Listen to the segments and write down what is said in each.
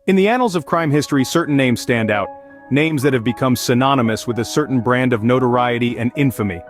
In the annals of crime history, certain names stand out, names that have become synonymous with a certain brand of notoriety and infamy.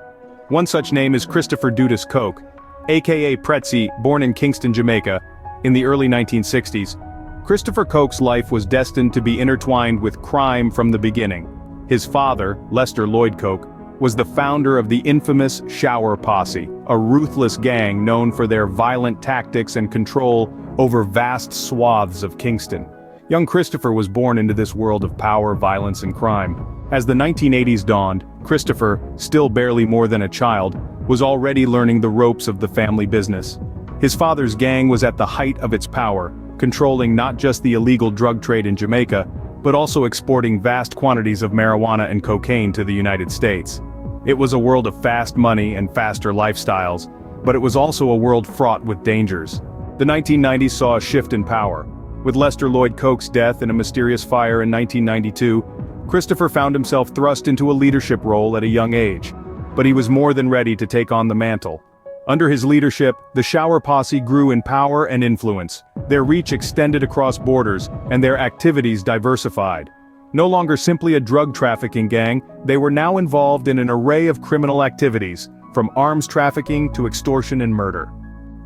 One such name is Christopher Dudus Coke, aka Pretzi, born in Kingston, Jamaica, in the early 1960s. Christopher Coke's life was destined to be intertwined with crime from the beginning. His father, Lloyd Coke, was the founder of the infamous Shower Posse, a ruthless gang known for their violent tactics and control over vast swaths of Kingston. Young Christopher was born into this world of power, violence, and crime. As the 1980s dawned, Christopher, still barely more than a child, was already learning the ropes of the family business. His father's gang was at the height of its power, controlling not just the illegal drug trade in Jamaica, but also exporting vast quantities of marijuana and cocaine to the United States. It was a world of fast money and faster lifestyles, but it was also a world fraught with dangers. The 1990s saw a shift in power. With Lloyd Coke's death in a mysterious fire in 1992, Christopher found himself thrust into a leadership role at a young age. But he was more than ready to take on the mantle. Under his leadership, the Shower Posse grew in power and influence. Their reach extended across borders, and their activities diversified. No longer simply a drug trafficking gang, they were now involved in an array of criminal activities, from arms trafficking to extortion and murder.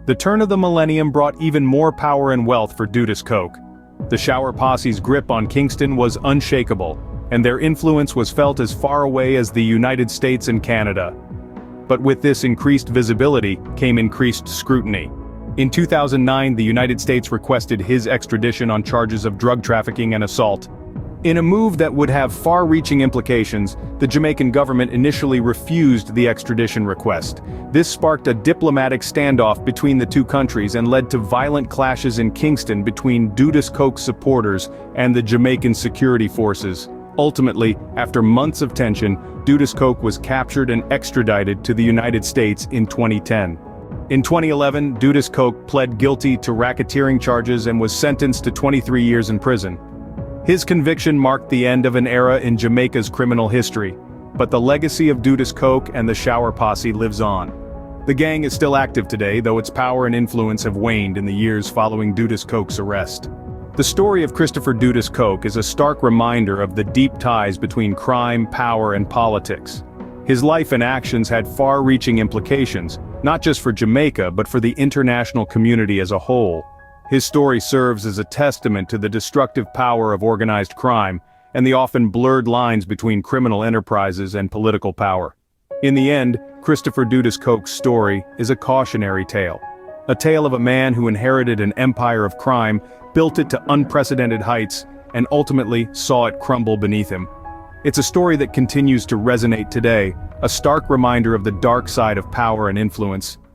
The turn of the millennium brought even more power and wealth for Dudus Coke. The Shower Posse's grip on Kingston was unshakable, and their influence was felt as far away as the United States and Canada. But with this increased visibility came increased scrutiny. In 2009, the United States requested his extradition on charges of drug trafficking and assault. In a move that would have far-reaching implications, the Jamaican government initially refused the extradition request. This sparked a diplomatic standoff between the two countries and led to violent clashes in Kingston between Dudus Coke's supporters and the Jamaican security forces. Ultimately, after months of tension, Dudus Coke was captured and extradited to the United States in 2010. In 2011, Dudus Coke pled guilty to racketeering charges and was sentenced to 23 years in prison. His conviction marked the end of an era in Jamaica's criminal history, but the legacy of Dudus Coke and the Shower Posse lives on. The gang is still active today, though its power and influence have waned in the years following Dudus Coke's arrest. The story of Christopher Dudus Coke is a stark reminder of the deep ties between crime, power, and politics. His life and actions had far-reaching implications, not just for Jamaica but for the international community as a whole. His story serves as a testament to the destructive power of organized crime, and the often blurred lines between criminal enterprises and political power. In the end, Christopher Dudus Coke's story is a cautionary tale. A tale of a man who inherited an empire of crime, built it to unprecedented heights, and ultimately saw it crumble beneath him. It's a story that continues to resonate today, a stark reminder of the dark side of power and influence,